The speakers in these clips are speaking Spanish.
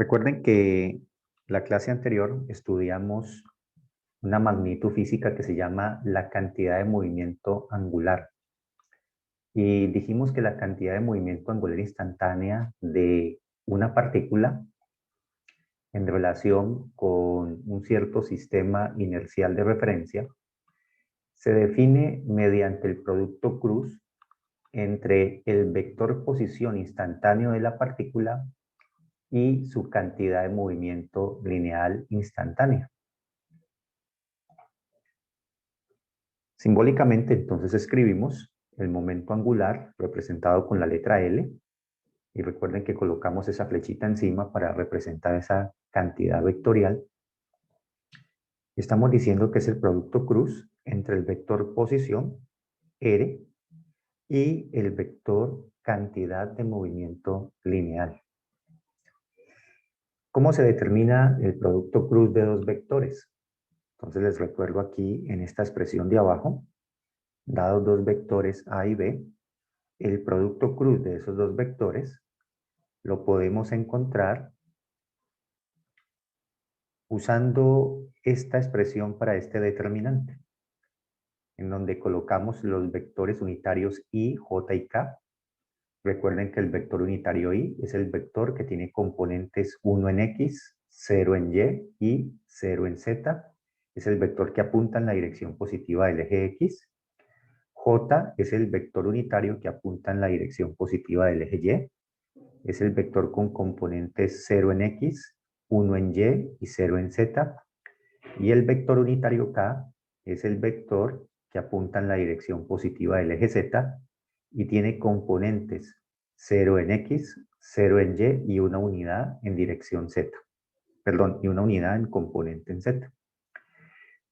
Recuerden que la clase anterior estudiamos una magnitud física que se llama la cantidad de movimiento angular. Y dijimos que la cantidad de movimiento angular instantánea de una partícula en relación con un cierto sistema inercial de referencia se define mediante el producto cruz entre el vector posición instantáneo de la partícula y su cantidad de movimiento lineal instantánea. Simbólicamente, entonces escribimos el momento angular representado con la letra L, y recuerden que colocamos esa flechita encima para representar esa cantidad vectorial. Estamos diciendo que es el producto cruz entre el vector posición, R, y el vector cantidad de movimiento lineal. ¿Cómo se determina el producto cruz de dos vectores? Entonces les recuerdo aquí en esta expresión de abajo, dados dos vectores A y B, el producto cruz de esos dos vectores lo podemos encontrar usando esta expresión para este determinante, en donde colocamos los vectores unitarios I, J y K. Recuerden que el vector unitario I es el vector que tiene componentes 1 en X, 0 en Y 0 en Z. Es el vector que apunta en la dirección positiva del eje X. J es el vector unitario que apunta en la dirección positiva del eje Y. Es el vector con componentes 0 en X, 1 en Y 0 en Z. Y el vector unitario K es el vector que apunta en la dirección positiva del eje Z y tiene componentes 0 en X, 0 en Y y una unidad en dirección Z. Perdón, y una unidad en componente en Z.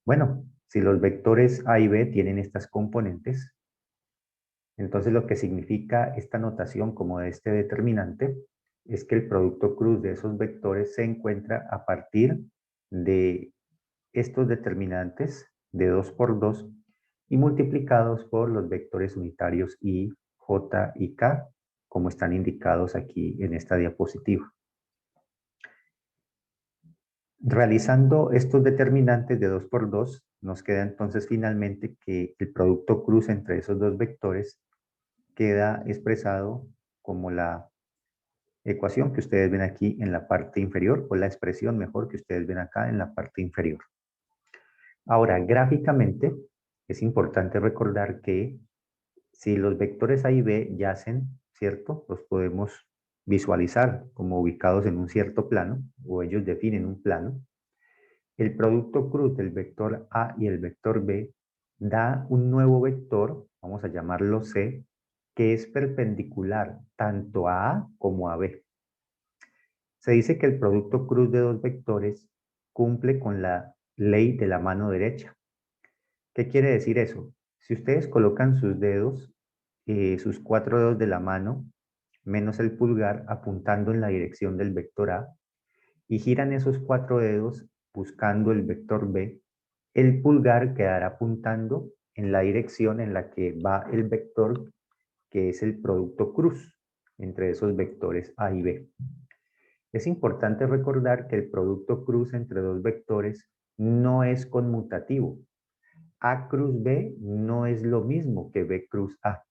Bueno, si los vectores A y B tienen estas componentes, entonces lo que significa esta notación como de este determinante es que el producto cruz de esos vectores se encuentra a partir de estos determinantes de 2 por 2 y multiplicados por los vectores unitarios I, J y K, como están indicados aquí en esta diapositiva. Realizando estos determinantes de 2 por 2, nos queda entonces finalmente que el producto cruz entre esos dos vectores queda expresado como la ecuación que ustedes ven aquí en la parte inferior, o la expresión mejor que ustedes ven acá en la parte inferior. Ahora, gráficamente, es importante recordar que si los vectores A y B yacen, ¿cierto? Los podemos visualizar como ubicados en un cierto plano, o ellos definen un plano. El producto cruz del vector A y el vector B da un nuevo vector, vamos a llamarlo C, que es perpendicular tanto a A como a B. Se dice que el producto cruz de dos vectores cumple con la ley de la mano derecha. ¿Qué quiere decir eso? Si ustedes colocan sus dedos, sus 4 dedos de la mano, menos el pulgar, apuntando en la dirección del vector A, y giran esos 4 dedos buscando el vector B, el pulgar quedará apuntando en la dirección en la que va el vector, que es el producto cruz entre esos vectores A y B. Es importante recordar que el producto cruz entre dos vectores no es conmutativo. A cruz B no es lo mismo que B cruz A.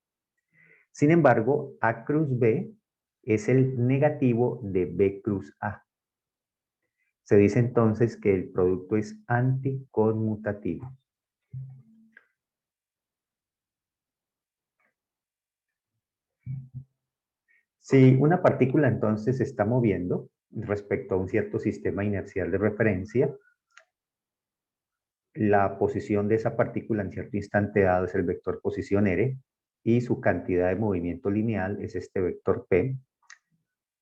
Sin embargo, A cruz B es el negativo de B cruz A. Se dice entonces que el producto es anticonmutativo. Si una partícula entonces se está moviendo respecto a un cierto sistema inercial de referencia, la posición de esa partícula en cierto instante dado es el vector posición R y su cantidad de movimiento lineal es este vector P.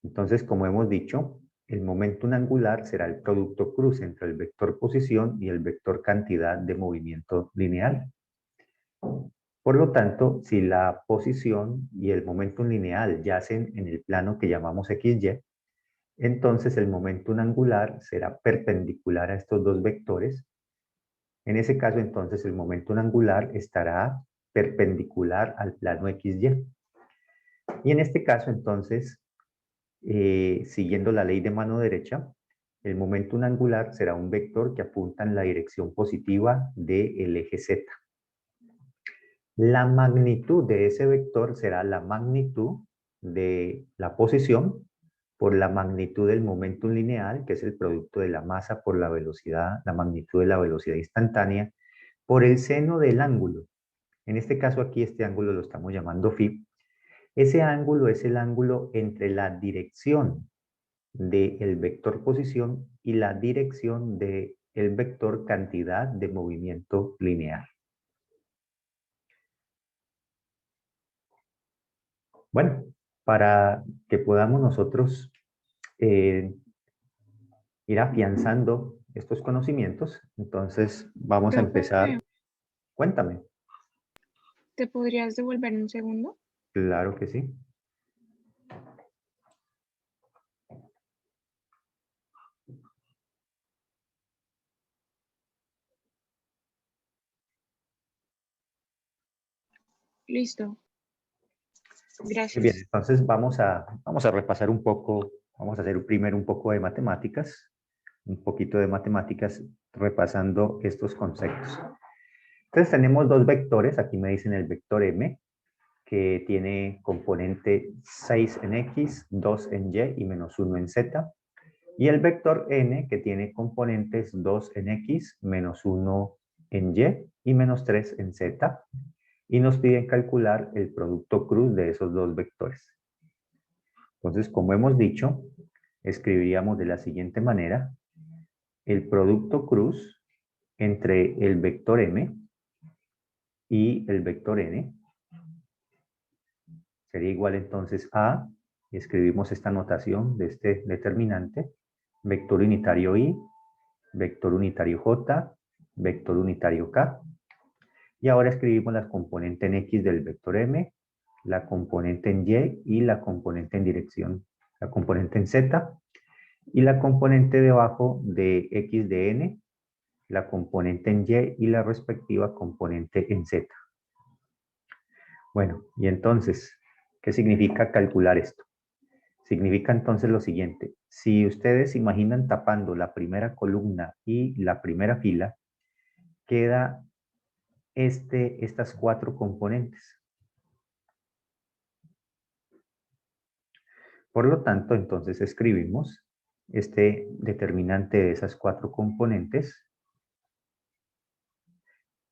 Entonces, como hemos dicho, el momento angular será el producto cruz entre el vector posición y el vector cantidad de movimiento lineal. Por lo tanto, si la posición y el momento lineal yacen en el plano que llamamos XY, entonces el momento angular será perpendicular a estos dos vectores. En ese caso, entonces, el momento angular estará perpendicular al plano XY. Y en este caso, entonces, siguiendo la ley de mano derecha, el momento angular será un vector que apunta en la dirección positiva del eje Z. La magnitud de ese vector será la magnitud de la posición por la magnitud del momento lineal, que es el producto de la masa por la velocidad, la magnitud de la velocidad instantánea, por el seno del ángulo. En este caso aquí este ángulo lo estamos llamando phi. Ese ángulo es el ángulo entre la dirección del vector posición y la dirección del vector cantidad de movimiento lineal. Bueno, para que podamos nosotros ir afianzando estos conocimientos, entonces vamos a empezar. Profe, Cuéntame. ¿te podrías devolver un segundo? Claro que sí. Listo, Muy bien, gracias. entonces vamos a repasar un poco, vamos a hacer primero un poco de matemáticas, un poquito de matemáticas repasando estos conceptos. Entonces tenemos dos vectores, aquí me dicen el vector m, que tiene componente 6 en x, 2 en y y menos 1 en z. Y el vector n, que tiene componentes 2 en x, menos 1 en y menos 3 en z. Y nos piden calcular el producto cruz de esos dos vectores. Entonces, como hemos dicho, escribiríamos de la siguiente manera: el producto cruz entre el vector m y el vector n sería igual entonces a, y escribimos esta notación de este determinante, vector unitario i, vector unitario j, vector unitario k. Y ahora escribimos la componente en x del vector m, la componente en y y la componente en dirección, la componente en z, y la componente debajo de x de n, la componente en y y la respectiva componente en z. Bueno, y entonces, ¿qué significa calcular esto? Significa entonces lo siguiente: si ustedes imaginan tapando la primera columna y la primera fila, queda estas cuatro componentes. Por lo tanto, entonces escribimos este determinante de esas cuatro componentes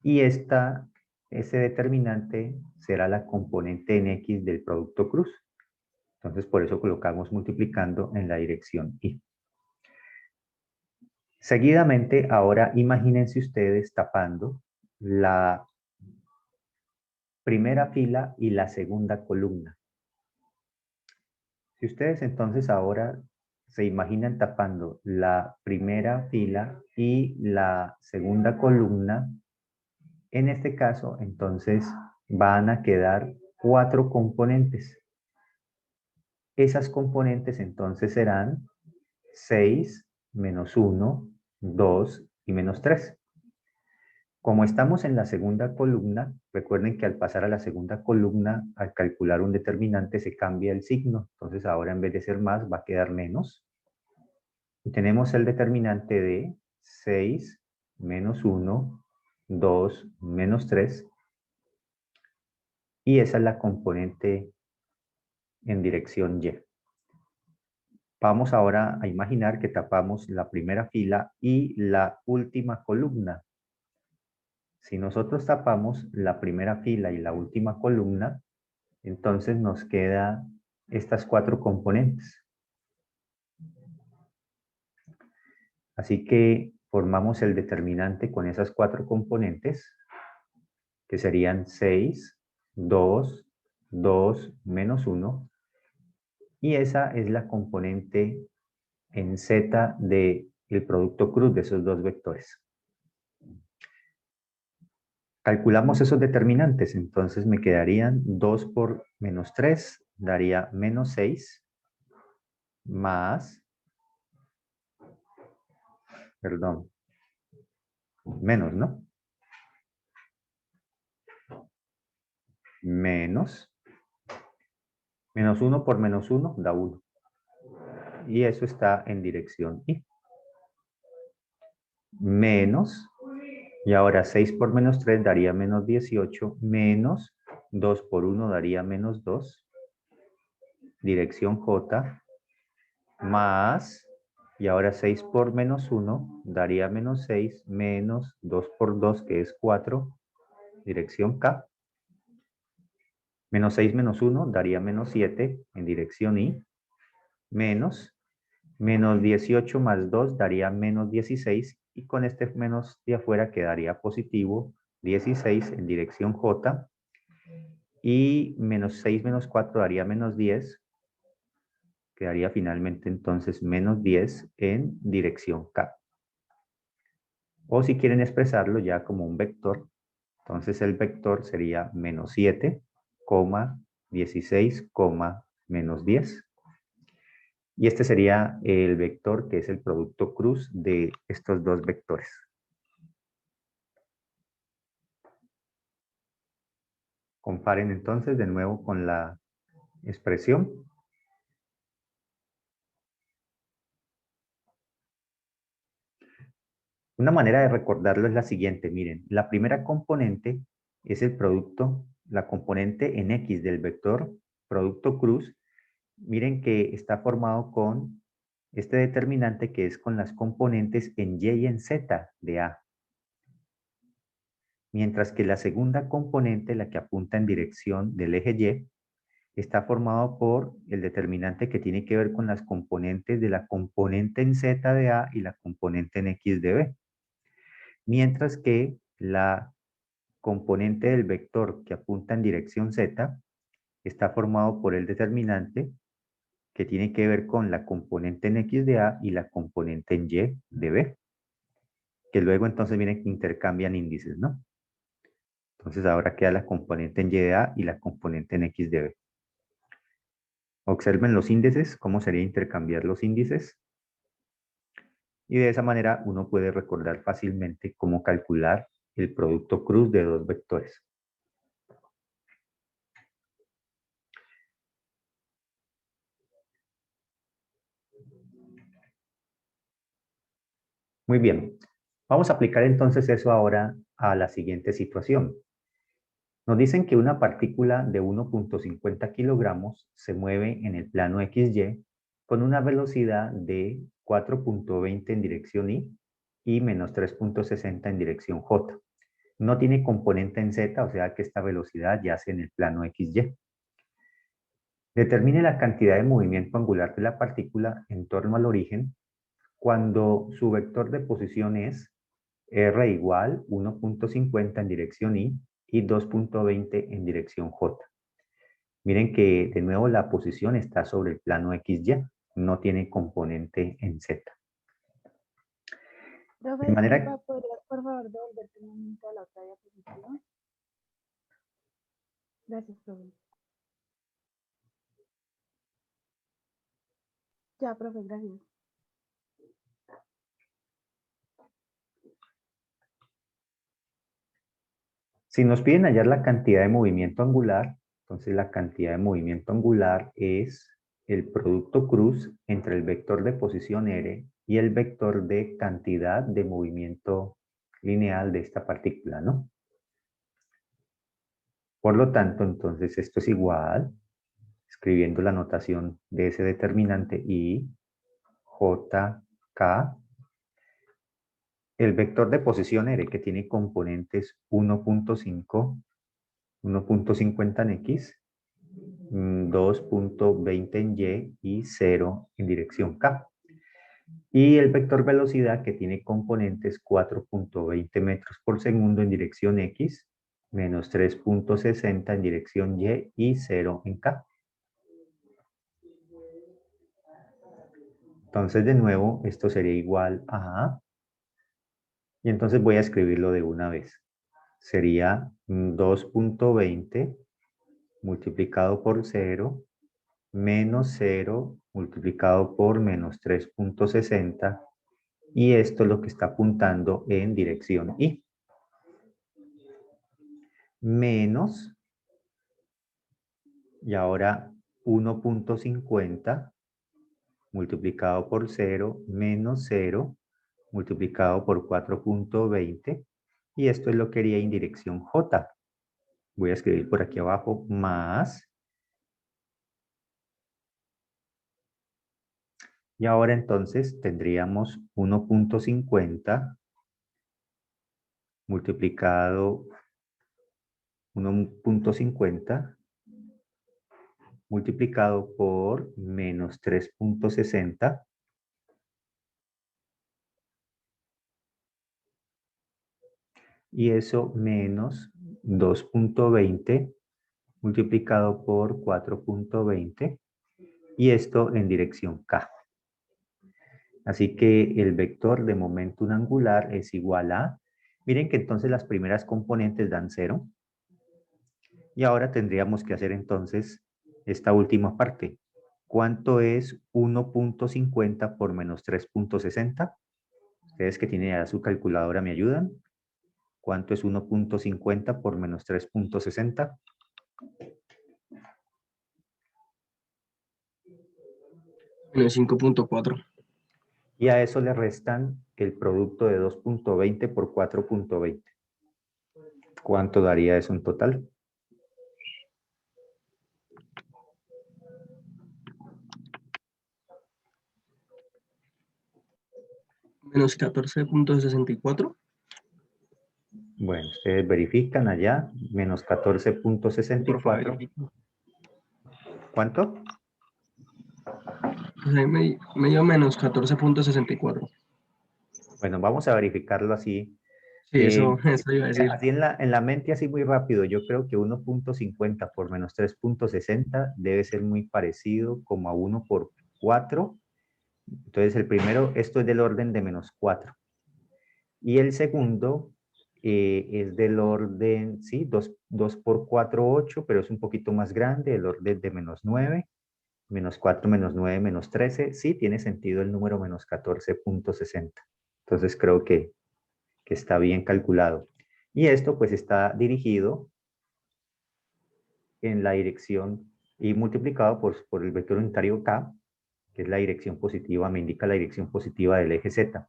y ese determinante será la componente en x del producto cruz. Entonces, por eso colocamos multiplicando en la dirección y. Seguidamente, ahora imagínense ustedes tapando la primera fila y la segunda columna. Si ustedes entonces ahora se imaginan tapando la primera fila y la segunda columna, en este caso, entonces van a quedar cuatro componentes. Esas componentes entonces serán 6, menos 1, 2 y menos 3. Como estamos en la segunda columna, recuerden que al pasar a la segunda columna, al calcular un determinante, se cambia el signo. Entonces ahora en vez de ser más, va a quedar menos. Y tenemos el determinante de 6, menos 1, 2, menos 3. Y esa es la componente en dirección Y. Vamos ahora a imaginar que tapamos la primera fila y la última columna. Si nosotros tapamos la primera fila y la última columna, entonces nos quedan estas cuatro componentes. Así que formamos el determinante con esas cuatro componentes, que serían 6, 2, 2, menos 1. Y esa es la componente en Z del producto cruz de esos dos vectores. Calculamos esos determinantes, entonces me quedarían 2 por menos 3, daría menos 6, más, perdón, menos, ¿no? Menos 1 por menos 1 da 1. y eso está en dirección Y. Menos, y ahora 6 por menos 3 daría menos 18, menos 2 por 1 daría menos 2, dirección J, más, y ahora 6 por menos 1 daría menos 6, menos 2 por 2 que es 4, dirección K. Menos 6 menos 1 daría menos 7 en dirección Y, menos 18 más 2 daría menos 16 y con este menos de afuera quedaría positivo 16 en dirección J y menos 6 menos 4 daría menos 10, quedaría finalmente entonces menos 10 en dirección K. O si quieren expresarlo ya como un vector, entonces el vector sería menos 7, 16, menos 10. Y este sería el vector que es el producto cruz de estos dos vectores. Comparen entonces de nuevo con la expresión. Una manera de recordarlo es la siguiente, miren, la primera componente es el producto, la componente en X del vector producto cruz. Miren que está formado con este determinante que es con las componentes en Y y en Z de A. Mientras que la segunda componente, la que apunta en dirección del eje Y, está formado por el determinante que tiene que ver con las componentes de la componente en Z de A y la componente en X de B. Mientras que la componente del vector que apunta en dirección Z está formado por el determinante que tiene que ver con la componente en X de A y la componente en Y de B. Que luego entonces vienen que intercambian índices, ¿no? Entonces ahora queda la componente en Y de A y la componente en X de B. Observen los índices, cómo sería intercambiar los índices. Y de esa manera uno puede recordar fácilmente cómo calcular el producto cruz de dos vectores. Muy bien. Vamos a aplicar entonces eso ahora a la siguiente situación. Nos dicen que una partícula de 1.50 kilogramos se mueve en el plano XY con una velocidad de 4.20 en dirección y menos 3.60 en dirección J. No tiene componente en Z, o sea que esta velocidad yace en el plano XY. Determine la cantidad de movimiento angular de la partícula en torno al origen cuando su vector de posición es R igual 1.50 en dirección y 2.20 en dirección J. Miren que de nuevo la posición está sobre el plano XY, no tiene componente en Z. Profe, De manera disculpa, ¿podrías por favor devolverte un momento a la otra diapositiva? Gracias, profe. Ya, profe, gracias. si nos piden hallar la cantidad de movimiento angular, entonces la cantidad de movimiento angular es el producto cruz entre el vector de posición R y el vector de cantidad de movimiento lineal de esta partícula, ¿no? Por lo tanto, entonces esto es igual, escribiendo la notación de ese determinante I, J, K, el vector de posición R que tiene componentes 1.5, 1.50 en X, 2.20 en Y y 0 en dirección K. Y el vector velocidad que tiene componentes 4.20 metros por segundo en dirección X, menos 3.60 en dirección Y y 0 en K. Entonces, de nuevo, esto sería igual a... Y entonces voy a escribirlo de una vez. Sería 2.20 multiplicado por 0 menos 0 multiplicado por menos 3.60 y esto es lo que está apuntando en dirección Y. Menos, y ahora 1.50 multiplicado por 0 menos 0 multiplicado por 4.20 y esto es lo que haría en dirección J. Voy a escribir por aquí abajo más. Y ahora entonces tendríamos 1.50 multiplicado 1.50 multiplicado por menos 3.60 y eso menos 2.20 multiplicado por 4.20 y esto en dirección K. Así que el vector de momento angular es igual a, miren que entonces las primeras componentes dan 0 y ahora tendríamos que hacer entonces esta última parte. ¿Cuánto es 1.50 por menos 3.60? Ustedes que tienen ya su calculadora me ayudan. ¿Cuánto es 1.50 por menos 3.60? Menos 5.4. Y a eso le restan el producto de 2.20 por 4.20. ¿Cuánto daría eso en total? Menos 14.64. Bueno, ustedes verifican allá, menos Por favor, 14.64. verifico. ¿Cuánto? Pues ahí me dio menos 14.64. Bueno, vamos a verificarlo así. Sí, eso iba a decir. Así en la mente, así muy rápido, yo creo que 1.50 por menos 3.60 debe ser muy parecido como a 1 por 4. Entonces el primero, esto es del orden de menos 4. Y el segundo es del orden, sí, 2 por 4, 8, pero es un poquito más grande, el orden de menos 9. Menos 4, menos 9, menos 13. Sí, tiene sentido el número menos 14.60. Entonces creo que está bien calculado. Y esto pues está dirigido en la dirección y multiplicado por el vector unitario K, que es la dirección positiva, me indica la dirección positiva del eje Z.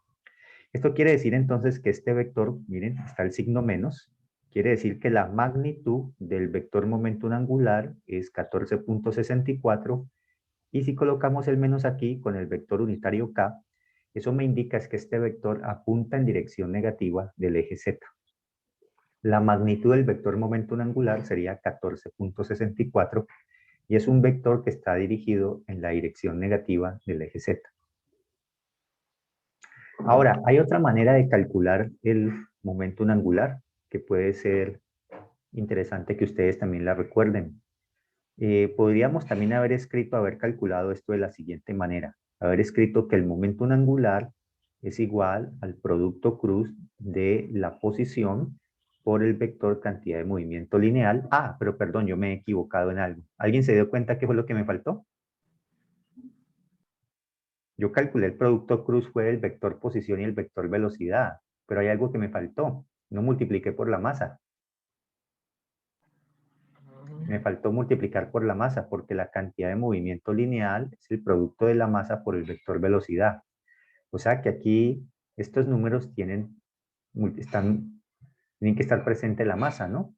Esto quiere decir entonces que este vector, miren, está el signo menos, quiere decir que la magnitud del vector momento angular es 14.64 y si colocamos el menos aquí con el vector unitario K, eso me indica es que este vector apunta en dirección negativa del eje Z. La magnitud del vector momento angular sería 14.64 y es un vector que está dirigido en la dirección negativa del eje Z. Ahora, hay otra manera de calcular el momento angular que puede ser interesante que ustedes también la recuerden. Podríamos también haber calculado esto de la siguiente manera. Haber escrito que el momento angular es igual al producto cruz de la posición por el vector cantidad de movimiento lineal. Ah, pero perdón, yo me he equivocado en algo. ¿Alguien se dio cuenta qué fue lo que me faltó? Yo calculé el producto cruz fue el vector posición y el vector velocidad, pero hay algo que me faltó. No multipliqué por la masa. Me faltó multiplicar por la masa porque la cantidad de movimiento lineal es el producto de la masa por el vector velocidad. O sea que aquí estos números tienen que estar presente la masa, ¿no?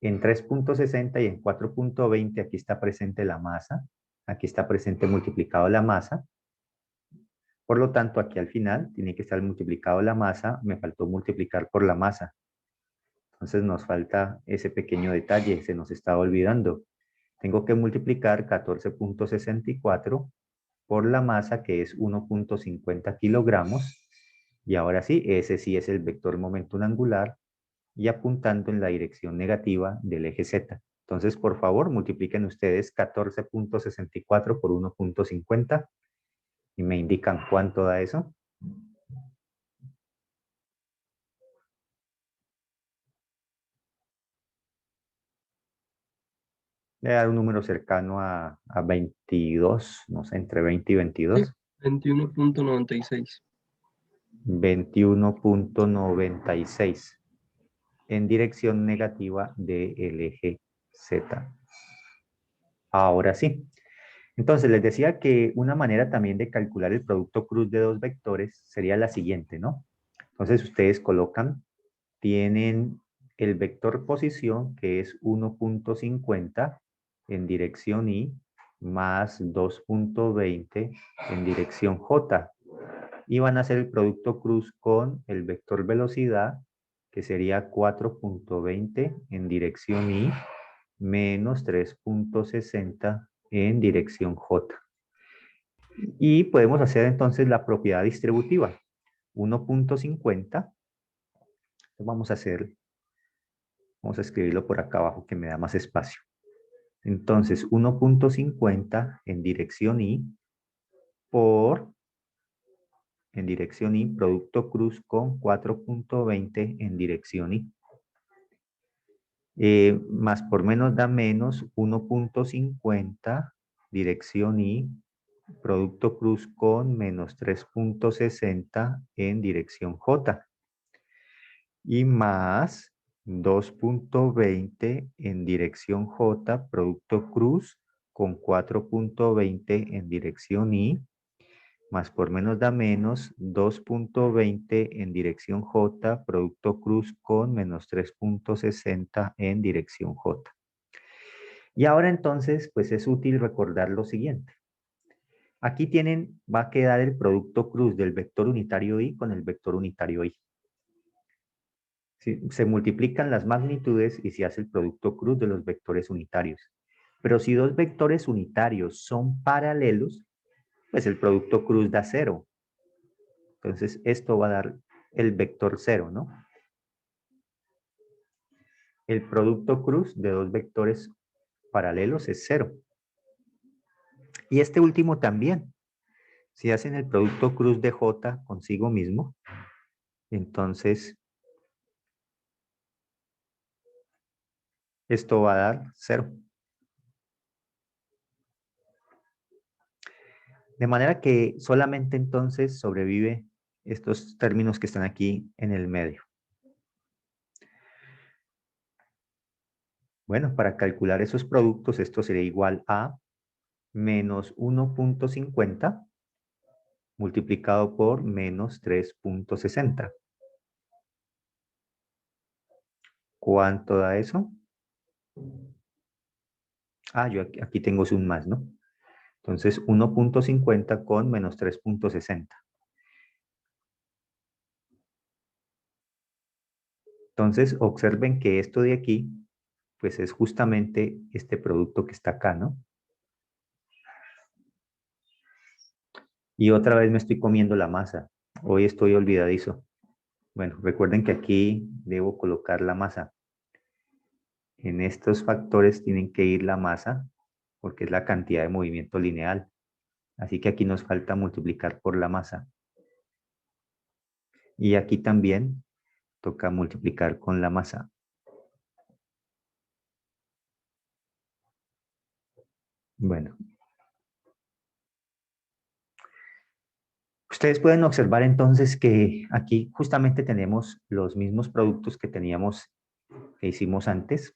En 3.60 y en 4.20 aquí está presente la masa. Aquí está presente multiplicado la masa. Por lo tanto, aquí al final tiene que estar multiplicado la masa. Me faltó multiplicar por la masa. Entonces nos falta ese pequeño detalle, se nos estaba olvidando. Tengo que multiplicar 14.64 por la masa que es 1.50 kilogramos. Y ahora sí, ese sí es el vector momento angular y apuntando en la dirección negativa del eje Z. Entonces, por favor, multipliquen ustedes 14.64 por 1.50 y me indican cuánto da eso. Voy a dar un número cercano a 22, no sé, entre 20 y 22. 21.96. 21.96 en dirección negativa del eje Z. Ahora sí, Entonces, les decía que una manera también de calcular el producto cruz de dos vectores sería la siguiente, ¿no? Entonces, ustedes colocan, tienen el vector posición, que es 1.50 en dirección Y, más 2.20 en dirección J. Y van a hacer el producto cruz con el vector velocidad, que sería 4.20 en dirección Y, menos 3.60 en dirección J. Y podemos hacer entonces la propiedad distributiva. 1.50. Vamos a escribirlo por acá abajo que me da más espacio. Entonces, 1.50 en dirección Y por, en dirección Y, producto cruz con 4.20 en dirección Y. Más por menos da menos 1.50 dirección Y, producto cruz con menos 3.60 en dirección J. Y más 2.20 en dirección J, producto cruz con 4.20 en dirección Y, más por menos da menos 2.20 en dirección J, producto cruz con menos 3.60 en dirección J. Y ahora entonces, pues es útil recordar lo siguiente. Aquí tienen, va a quedar el producto cruz del vector unitario Y con el vector unitario Y. Se multiplican las magnitudes y se hace el producto cruz de los vectores unitarios. Pero si dos vectores unitarios son paralelos, pues el producto cruz da 0. Entonces, esto va a dar el vector 0, ¿no? El producto cruz de dos vectores paralelos es 0. Y este último también. Si hacen el producto cruz de J consigo mismo, entonces esto va a dar 0. De manera que solamente entonces sobrevive estos términos que están aquí en el medio. Bueno, para calcular esos productos, esto sería igual a menos 1.50 multiplicado por menos 3.60. ¿Cuánto da eso? Ah, yo aquí tengo un más, ¿no? Entonces, 1.50 con menos 3.60. Entonces, observen que esto de aquí, pues es justamente este producto que está acá, ¿no? Y otra vez me estoy comiendo la masa. Hoy estoy olvidadizo. Bueno, recuerden que aquí debo colocar la masa. En estos factores tienen que ir la masa, porque es la cantidad de movimiento lineal. Así que aquí nos falta multiplicar por la masa. Y aquí también toca multiplicar con la masa. Bueno. Ustedes pueden observar entonces que aquí justamente tenemos los mismos productos que hicimos antes.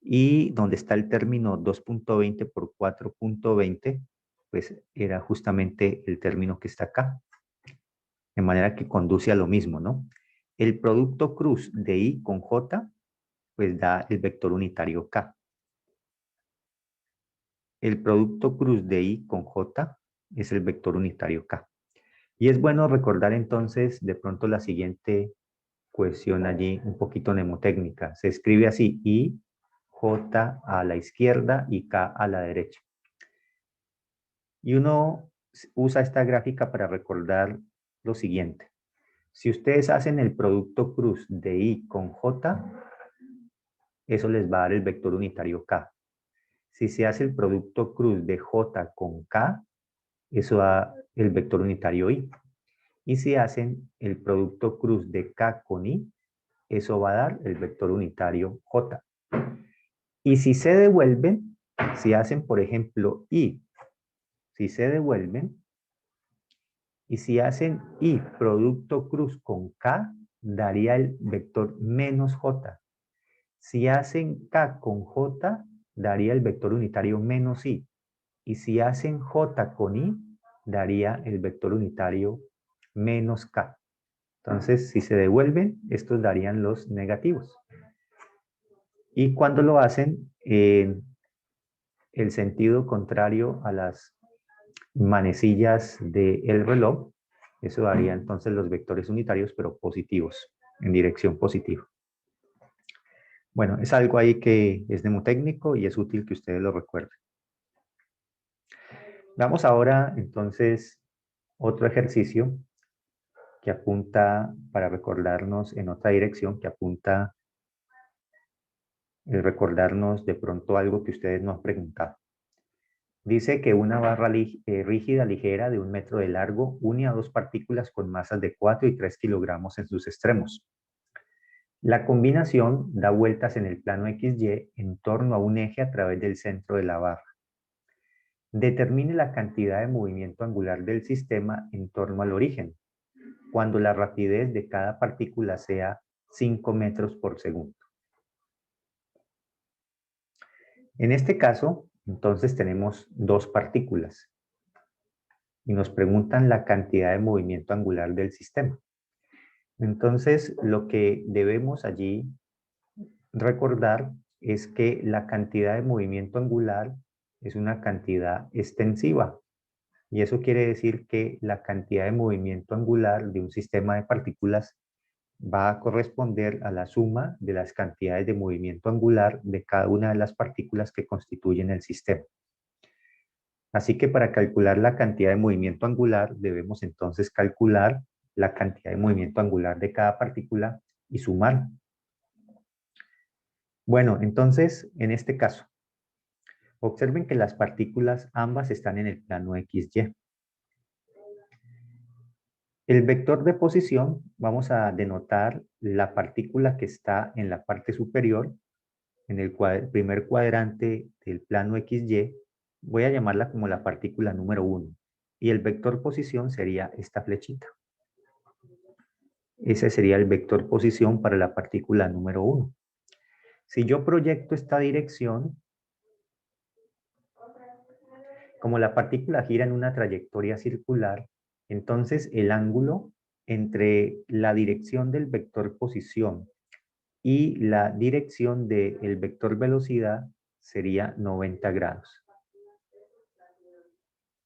Y donde está el término 2.20 por 4.20, pues era justamente el término que está acá. De manera que conduce a lo mismo, ¿no? El producto cruz de Y con J, pues da el vector unitario K. El producto cruz de Y con J es el vector unitario K. Y es bueno recordar entonces de pronto la siguiente cuestión allí, un poquito mnemotécnica. Se escribe así, I, J a la izquierda y K a la derecha. Y uno usa esta gráfica para recordar lo siguiente. Si ustedes hacen el producto cruz de Y con J, eso les va a dar el vector unitario K. Si se hace el producto cruz de J con K, eso da el vector unitario Y. Y si hacen el producto cruz de K con Y, eso va a dar el vector unitario J. Y si se devuelven, si hacen, por ejemplo, Y, si se devuelven, y si hacen Y producto cruz con K, daría el vector menos J. Si hacen K con J, daría el vector unitario menos I. y si hacen J con I, daría el vector unitario menos K. Entonces, si se devuelven, estos darían los negativos. Y cuando lo hacen en el sentido contrario a las manecillas del reloj, eso daría entonces los vectores unitarios, pero positivos, en dirección positiva. Bueno, es algo ahí que es mnemotécnico y es útil que ustedes lo recuerden. Vamos ahora entonces otro ejercicio que apunta, para recordarnos en otra dirección, que apunta recordarnos de pronto algo que ustedes no han preguntado. Dice que una barra rígida ligera de 1 metro de largo une a dos partículas con masas de 4 y 3 kilogramos en sus extremos. La combinación da vueltas en el plano XY en torno a un eje a través del centro de la barra. Determine la cantidad de movimiento angular del sistema en torno al origen, cuando la rapidez de cada partícula sea 5 metros por segundo. En este caso, entonces tenemos dos partículas y nos preguntan la cantidad de movimiento angular del sistema. Entonces, lo que debemos allí recordar es que la cantidad de movimiento angular es una cantidad extensiva. Y eso quiere decir que la cantidad de movimiento angular de un sistema de partículas va a corresponder a la suma de las cantidades de movimiento angular de cada una de las partículas que constituyen el sistema. Así que para calcular la cantidad de movimiento angular debemos entonces calcular la cantidad de movimiento angular de cada partícula y sumar. Bueno, entonces en este caso, observen que las partículas ambas están en el plano XY. El vector de posición, vamos a denotar la partícula que está en la parte superior, en el primer cuadrante del plano XY, voy a llamarla como la partícula número 1. Y el vector posición sería esta flechita. Ese sería el vector posición para la partícula número 1. Si yo proyecto esta dirección, como la partícula gira en una trayectoria circular, entonces el ángulo entre la dirección del vector posición y la dirección del vector velocidad sería 90 grados.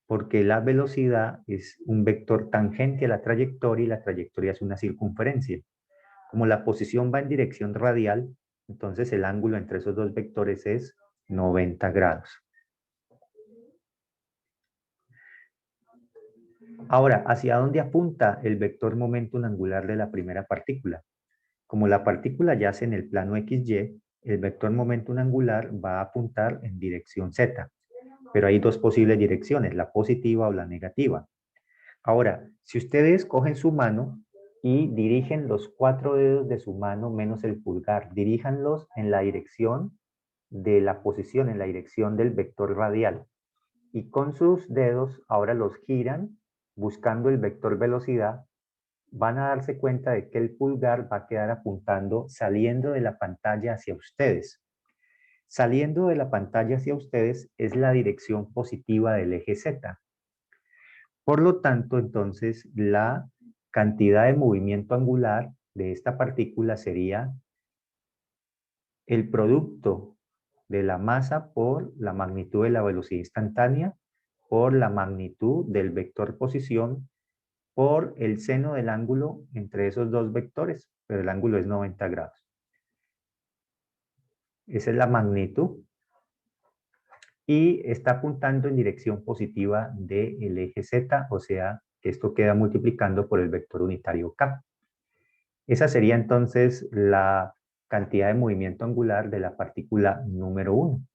Porque la velocidad es un vector tangente a la trayectoria y la trayectoria es una circunferencia. Como la posición va en dirección radial, entonces el ángulo entre esos dos vectores es 90 grados. Ahora, ¿hacia dónde apunta el vector momentum angular de la primera partícula? Como la partícula yace en el plano XY, el vector momentum angular va a apuntar en dirección Z. Pero hay dos posibles direcciones, la positiva o la negativa. Ahora, si ustedes cogen su mano y dirigen los 4 dedos de su mano menos el pulgar, diríjanlos en la dirección de la posición, en la dirección del vector radial. Y con sus dedos ahora los giran buscando el vector velocidad. Van a darse cuenta de que el pulgar va a quedar apuntando saliendo de la pantalla hacia ustedes. Saliendo de la pantalla hacia ustedes es la dirección positiva del eje Z. Por lo tanto, entonces, la cantidad de movimiento angular de esta partícula sería el producto de la masa por la magnitud de la velocidad instantánea, por la magnitud del vector posición, por el seno del ángulo entre esos dos vectores, pero el ángulo es 90 grados. Esa es la magnitud. Y está apuntando en dirección positiva del eje Z, o sea, que esto queda multiplicando por el vector unitario K. Esa sería entonces la cantidad de movimiento angular de la partícula número 1.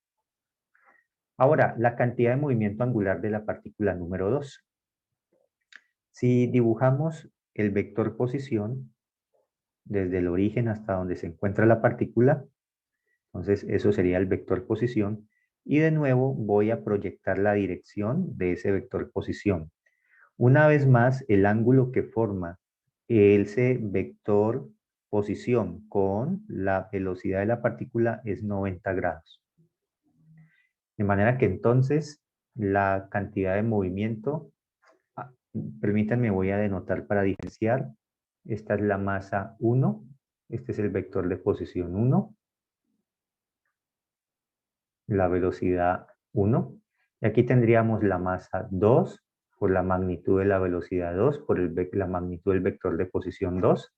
Ahora, la cantidad de movimiento angular de la partícula número 2. Si dibujamos el vector posición desde el origen hasta donde se encuentra la partícula, entonces eso sería el vector posición. Y de nuevo voy a proyectar la dirección de ese vector posición. Una vez más, el ángulo que forma ese vector posición con la velocidad de la partícula es 90 grados. De manera que entonces la cantidad de movimiento, permítanme, voy a denotar para diferenciar. Esta es la masa 1, este es el vector de posición 1, la velocidad 1, y aquí tendríamos la masa 2 por la magnitud de la velocidad 2 por la magnitud del vector de posición 2,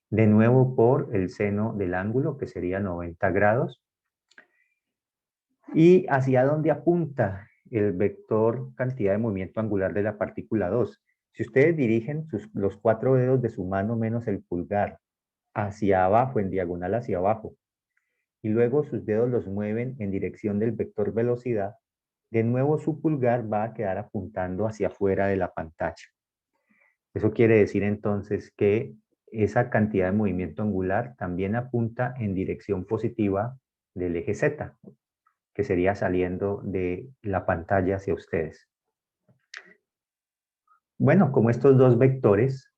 de nuevo por el seno del ángulo, que sería 90 grados. ¿Y hacia dónde apunta el vector cantidad de movimiento angular de la partícula 2? Si ustedes dirigen los 4 dedos de su mano menos el pulgar hacia abajo, en diagonal hacia abajo, y luego sus dedos los mueven en dirección del vector velocidad, de nuevo su pulgar va a quedar apuntando hacia afuera de la pantalla. Eso quiere decir entonces que esa cantidad de movimiento angular también apunta en dirección positiva del eje Z, que sería saliendo de la pantalla hacia ustedes. Bueno, como estos dos vectores,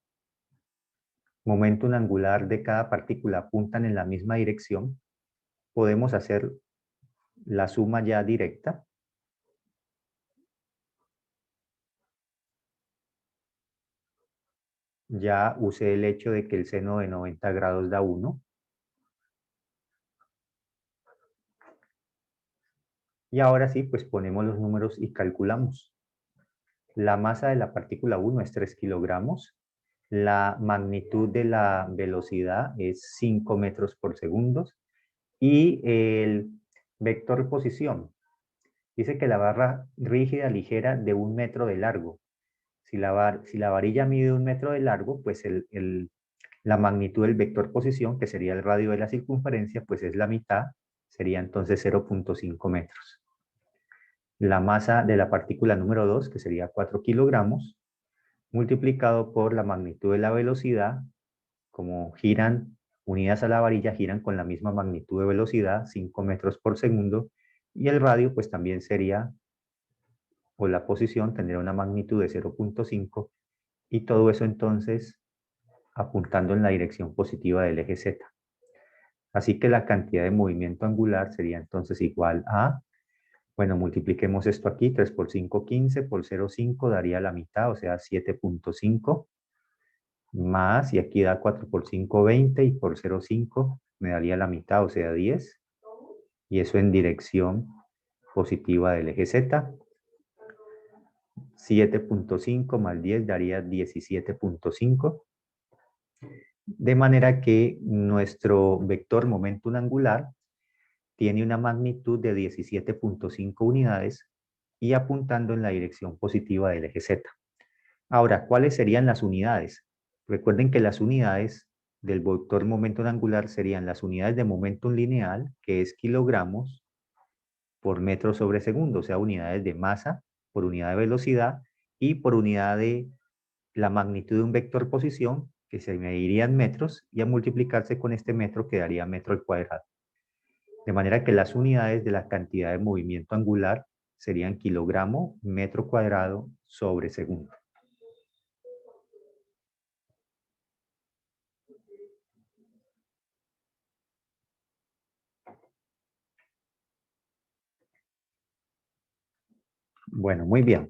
momentum angular de cada partícula, apuntan en la misma dirección, podemos hacer la suma ya directa. Ya usé el hecho de que el seno de 90 grados da 1. Y ahora sí, pues ponemos los números y calculamos. La masa de la partícula 1 es 3 kilogramos. La magnitud de la velocidad es 5 metros por segundo. Y el vector posición. Dice que la barra rígida ligera de 1 metro de largo. Si la varilla mide 1 metro de largo, pues la magnitud del vector posición, que sería el radio de la circunferencia, pues es la mitad, sería entonces 0.5 metros. La masa de la partícula número 2, que sería 4 kilogramos, multiplicado por la magnitud de la velocidad, como giran unidas a la varilla, giran con la misma magnitud de velocidad, 5 metros por segundo, y el radio pues también sería, o la posición tendría una magnitud de 0.5, y todo eso entonces apuntando en la dirección positiva del eje Z. Así que la cantidad de movimiento angular sería entonces igual a, bueno, multipliquemos esto aquí, 3 por 5, 15, por 0,5 daría la mitad, o sea, 7.5, más, y aquí da 4 por 5, 20, y por 0,5 me daría la mitad, o sea, 10, y eso en dirección positiva del eje Z. 7.5 más 10 daría 17.5. De manera que nuestro vector momentum angular tiene una magnitud de 17.5 unidades y apuntando en la dirección positiva del eje Z. Ahora, ¿cuáles serían las unidades? Recuerden que las unidades del vector momentum angular serían las unidades de momentum lineal, que es kilogramos por metro sobre segundo, o sea, unidades de masa por unidad de velocidad y por unidad de la magnitud de un vector posición, que se mediría en metros, y a multiplicarse con este metro quedaría metro al cuadrado. De manera que las unidades de la cantidad de movimiento angular serían kilogramo metro cuadrado sobre segundo. Bueno, muy bien.